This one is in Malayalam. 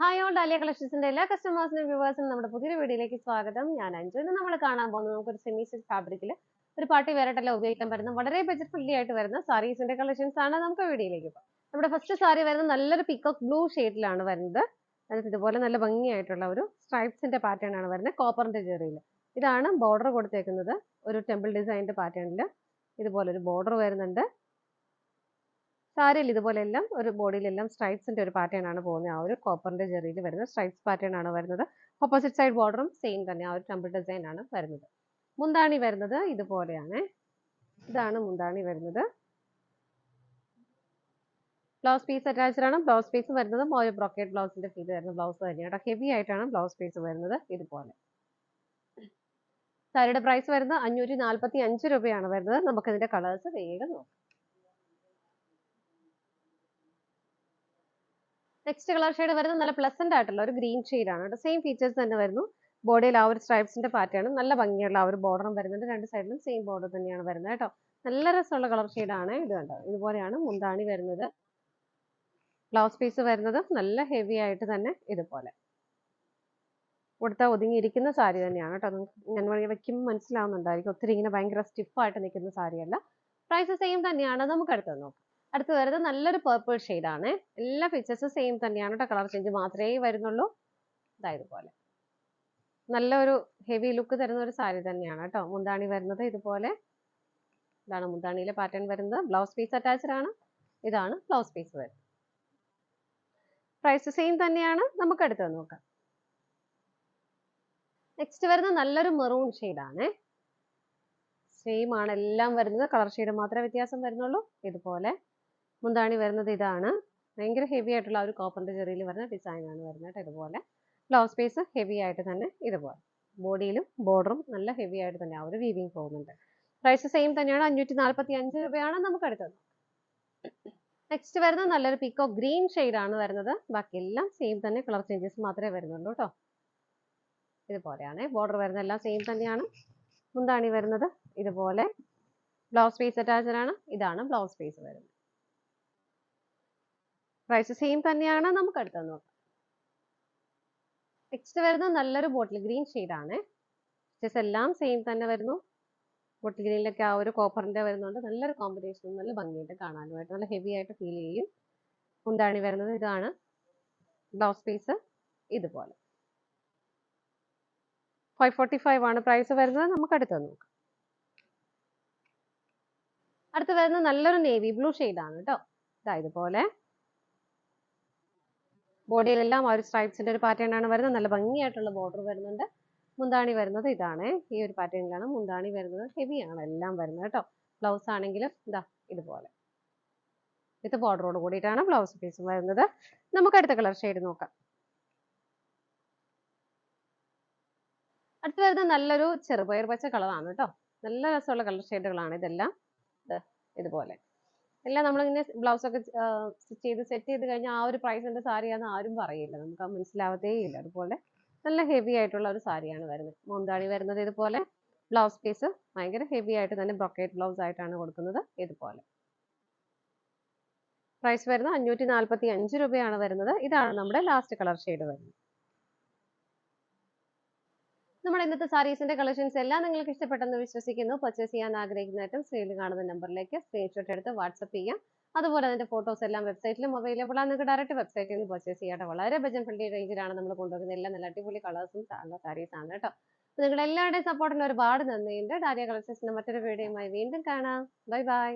ഹായ് ഓൾ ഡാലിയ കളക്ഷൻസിന്റെ എല്ലാ കസ്റ്റമേഴ്സിനും വ്യൂവേഴ്സിനും നമ്മുടെ പുതിയൊരു വീഡിയോയിലേക്ക് സ്വാഗതം. ഞാൻ അഞ്ജു. ഇന്ന് നമ്മൾ കാണാൻ പോകുന്നത് നമുക്കൊരു സെമി സിൽക്ക് ഫാബ്രിക്കിൽ ഒരു പാർട്ടി വെയറായിട്ടെല്ലാം ഉപയോഗിക്കാൻ പറ്റുന്ന വളരെ ബജറ്റ് ഫ്രണ്ട്ലി ആയിട്ട് വരുന്ന സാരീസിന്റെ കളക്ഷൻസ് ആണ്. നമുക്ക് വീഡിയോയിലേക്ക് പോകാം. നമ്മുടെ ഫസ്റ്റ് സാരി വരുന്നത് നല്ലൊരു പീകോക്ക് ബ്ലൂ ഷെയ്ഡിലാണ് വരുന്നത്. അതിന് ഇതുപോലെ നല്ല ഭംഗിയായിട്ടുള്ള ഒരു സ്ട്രൈപ്സിന്റെ പാറ്റേൺ ആണ് വരുന്നത്, കോപ്പറിന്റെ ജെറിയിൽ. ഇതാണ് ബോർഡർ കൊടുത്തേക്കുന്നത്, ഒരു ടെമ്പിൾ ഡിസൈനിന്റെ പാറ്റേണിൽ ഇതുപോലെ ഒരു ബോർഡർ വരുന്നുണ്ട്. സാരിയിൽ ഇതുപോലെ എല്ലാം ഒരു ബോഡിയിലെല്ലാം സ്ട്രൈപ്സിന്റെ ഒരു പാറ്റേൺ ആണ് പോകുന്നത്. ആ ഒരു കോപ്പറിന്റെ ജെറിയിൽ വരുന്ന സ്ട്രൈപ്സ് പാറ്റേൺ ആണ് വരുന്നത്. ഓപ്പോസിറ്റ് സൈഡ് ബോർഡറും സെയിം തന്നെ, ആ ഒരു ടെമ്പിൾ ഡിസൈൻ ആണ് വരുന്നത്. മുന്താണി വരുന്നത് ഇതുപോലെയാണ്. ഇതാണ് മുന്താണി വരുന്നത്. ബ്ലൗസ് പീസ് അറ്റാച്ച്ഡ് ആണ്. ബ്ലൗസ് പീസ് വരുന്നത് ഒരു ബ്രോക്കേഡ് ബ്ലൗസിന്റെ ഫീൽ വരുന്ന ബ്ലൗസ് തന്നെയാണ്. ഹെവി ആയിട്ടാണ് ബ്ലൗസ് പീസ് വരുന്നത്. ഇതുപോലെ സാരിയുടെ പ്രൈസ് വരുന്നത് 545 രൂപയാണ് വരുന്നത്. നമുക്ക് ഇതിന്റെ കളേഴ്സ് വേഗം നോക്കാം. നെക്സ്റ്റ് കളർ ഷെയ്ഡ് വരുന്നത് നല്ല പ്ലസന്റ് ആയിട്ടുള്ള ഒരു ഗ്രീൻ ഷെയ്ഡാണ് കേട്ടോ. സെയിം ഫീച്ചേഴ്സ് തന്നെ വരുന്നു. ബോഡിയിൽ ആ ഒരു സ്ട്രൈപ്സിന്റെ പാറ്റേൺ, നല്ല ഭംഗിയുള്ള ആ ഒരു ബോർഡറും വരുന്നുണ്ട്. രണ്ട് സൈഡിലും സെയിം ബോർഡർ തന്നെയാണ് വരുന്നത് കേട്ടോ. നല്ല രസമുള്ള കളർ ഷെയ്ഡാണ് ഇത്. കണ്ടോ, ഇതുപോലെയാണ് മുന്താണി വരുന്നത്. ബ്ലൗസ് പീസ് വരുന്നത് നല്ല ഹെവി ആയിട്ട് തന്നെ ഇതുപോലെ കൊടുത്താൽ ഒതുങ്ങിയിരിക്കുന്ന സാരി തന്നെയാണ് കേട്ടോ. ഞാൻ വയ്ക്കുമ്പോൾ മനസ്സിലാവുന്നുണ്ടായിരിക്കും, ഒത്തിരി ഇങ്ങനെ ഭയങ്കര സ്റ്റിഫായിട്ട് നിൽക്കുന്ന സാരിയല്ല. പ്രൈസ് സെയിം തന്നെയാണ്. നമുക്ക് അടുത്ത് നോക്കാം. അടുത്ത് വരുന്നത് നല്ലൊരു പേർപ്പിൾ ഷെയ്ഡാണ്. എല്ലാ ഫീച്ചേഴ്സും സെയിം തന്നെയാണ് കേട്ടോ, കളർ ചേഞ്ച് മാത്രമേ വരുന്നുള്ളൂ. ഇതുപോലെ നല്ലൊരു ഹെവി ലുക്ക് തരുന്ന ഒരു സാരി തന്നെയാണ് കേട്ടോ. മുന്താണി വരുന്നത് ഇതുപോലെ. ഇതാണ് മുന്താണിയിലെ പാറ്റേൺ വരുന്നത്. ബ്ലൗസ് പീസ് അറ്റാച്ച്ഡ് ആണ്. ഇതാണ് ബ്ലൗസ് പീസ് വരുന്നത്. പ്രൈസ് സെയിം തന്നെയാണ്. നമുക്ക് അടുത്ത് നോക്കാം. നെക്സ്റ്റ് വരുന്നത് നല്ലൊരു മെറൂൺ ഷെയ്ഡാണ്. സെയിം ആണ് എല്ലാം വരുന്നത്, കളർ ഷെയ്ഡ് മാത്രമേ വ്യത്യാസം വരുന്നുള്ളൂ. ഇതുപോലെ മുന്താണി വരുന്നത് ഇതാണ്. ഭയങ്കര ഹെവി ആയിട്ടുള്ള ഒരു കോപ്പറിന്റെ ജെറിയിൽ വരുന്ന ഡിസൈൻ ആണ് വരുന്നത്. ഇതുപോലെ ബ്ലൗസ് പീസ് ഹെവി ആയിട്ട് തന്നെ ഇതുപോലെ. ബോഡിയിലും ബോർഡറും നല്ല ഹെവി ആയിട്ട് തന്നെ ആ ഒരു വീവിങ് പോകുന്നുണ്ട്. പ്രൈസ് സെയിം തന്നെയാണ്. 545 രൂപയാണ്. നമുക്ക് അടുത്തത്. നെക്സ്റ്റ് വരുന്നത് നല്ലൊരു പീക്കോ ഗ്രീൻ ഷെയ്ഡാണ് വരുന്നത്. ബാക്കിയെല്ലാം സെയിം തന്നെ, കളർ ചേഞ്ചസ് മാത്രമേ വരുന്നുള്ളൂ കേട്ടോ. ഇതുപോലെയാണ് ബോർഡർ വരുന്നത്, എല്ലാം സെയിം തന്നെയാണ്. മുന്താണി വരുന്നത് ഇതുപോലെ. ബ്ലൗസ് പീസ് അറ്റാച്ച്ഡ് ആണ്. ഇതാണ് ബ്ലൗസ് പീസ് വരുന്നത്. പ്രൈസ് സെയിം തന്നെയാണ്. നമുക്ക് അടുത്ത് നോക്കാം. നെക്സ്റ്റ് വരുന്നത് നല്ലൊരു ബോട്ടിൽ ഗ്രീൻ ഷെയ്ഡാണ്. എല്ലാം സെയിം തന്നെ വരുന്നു. ബോട്ടിൽ ഗ്രീനിലൊക്കെ ആ ഒരു കോപ്പറിന്റെ വരുന്നുണ്ട്. നല്ലൊരു കോമ്പിനേഷൻ, നല്ല ഭംഗിയായിട്ട് കാണാനുമായിട്ട് നല്ല ഹെവി ആയിട്ട് ഫീൽ ചെയ്യും. മുന്താണി വരുന്നത് ഇതാണ്. ബ്ലൗസ് പീസ് ഇതുപോലെ. 545 ആണ് പ്രൈസ് വരുന്നത്. നമുക്ക് അടുത്ത് നോക്കാം. അടുത്ത് വരുന്നത് നല്ലൊരു നേവി ബ്ലൂ ഷെയ്ഡാണ് കേട്ടോ. ഇതുപോലെ ബോഡിയിലെല്ലാം ആ ഒരു സ്ട്രൈപ്സിന്റെ ഒരു പാറ്റേൺ ആണ് വരുന്നത്. നല്ല ഭംഗിയായിട്ടുള്ള ബോർഡർ വരുന്നുണ്ട്. മുന്താണി വരുന്നത് ഇതാണ്. ഈ ഒരു പാറ്റേണിലാണ് മുന്താണി വരുന്നത്. ഹെവി ആണ് എല്ലാം വരുന്നത് കേട്ടോ. ബ്ലൗസ് ആണെങ്കിലും ഇതുപോലെ വിത്ത് ബോർഡറോട് കൂടിയിട്ടാണ് ബ്ലൗസ് പീസും വരുന്നത്. നമുക്ക് അടുത്ത കളർ ഷെയ്ഡ് നോക്കാം. അടുത്ത് വരുന്നത് നല്ലൊരു ചെറുപയർ പച്ച കളറാണ് കേട്ടോ. നല്ല രസമുള്ള കളർ ഷെയ്ഡുകളാണ് ഇതെല്ലാം. ഇതുപോലെ എല്ലാം നമ്മളിങ്ങനെ ബ്ലൗസ് ഒക്കെ സ്റ്റിച്ച് ചെയ്ത് സെറ്റ് ചെയ്ത് കഴിഞ്ഞാൽ ആ ഒരു പ്രൈസിന്റെ സാരിയാണെന്ന് ആരും പറയില്ല, നമുക്ക് അത് മനസ്സിലാവത്തേ ഇല്ല. അതുപോലെ നല്ല ഹെവി ആയിട്ടുള്ള ഒരു സാരിയാണ് വരുന്നത്. മുന്താണി വരുന്നത് ഇതുപോലെ. ബ്ലൗസ് പീസ് ഭയങ്കര ഹെവി ആയിട്ട് തന്നെ ബ്രൊക്കേറ്റ് ബ്ലൗസ് ആയിട്ടാണ് കൊടുക്കുന്നത്. ഇതുപോലെ പ്രൈസ് വരുന്നത് 545 രൂപയാണ് വരുന്നത്. ഇതാണ് നമ്മുടെ ലാസ്റ്റ് കളർ ഷെയ്ഡ് വരുന്നത്. നമ്മുടെ ഇന്നത്തെ സാരീസിന്റെ കളക്ഷൻസ് എല്ലാം നിങ്ങൾക്ക് ഇഷ്ടപ്പെട്ടെന്ന് വിശ്വസിക്കുന്നു. പർച്ചേസ് ചെയ്യാൻ ആഗ്രഹിക്കുന്ന ഐറ്റം സ്ക്രീനിൽ കാണുന്ന നമ്പറിലേക്ക് സ്ക്രീൻഷോട്ട് എടുത്ത് വാട്സ്ആപ്പ് ചെയ്യാം. അതുപോലെ അതിന്റെ ഫോട്ടോസ് എല്ലാം വെബ്സൈറ്റിലും അവൈലബിൾ ആണ്. നിങ്ങൾക്ക് ഡയറക്റ്റ് വെബ്സൈറ്റിൽ നിന്ന് പർച്ചേസ് ചെയ്യാം. വളരെ ബജറ്റ് ഫ്രണ്ട്ലി റേഞ്ചിലാണ് നമ്മൾ കൊണ്ടുവരുന്നത്. എല്ലാം നല്ല അടിപൊളി കളേഴ്സും സാരീസ് ആണ് കേട്ടോ. നിങ്ങൾ എല്ലാവരുടെയും സപ്പോർട്ടിന് ഒരുപാട് നന്ദിയുണ്ട്. ഡാലിയ കളക്ഷൻസിന്റെ മറ്റൊരു വീഡിയോയുമായി വീണ്ടും കാണാം. Bye bye.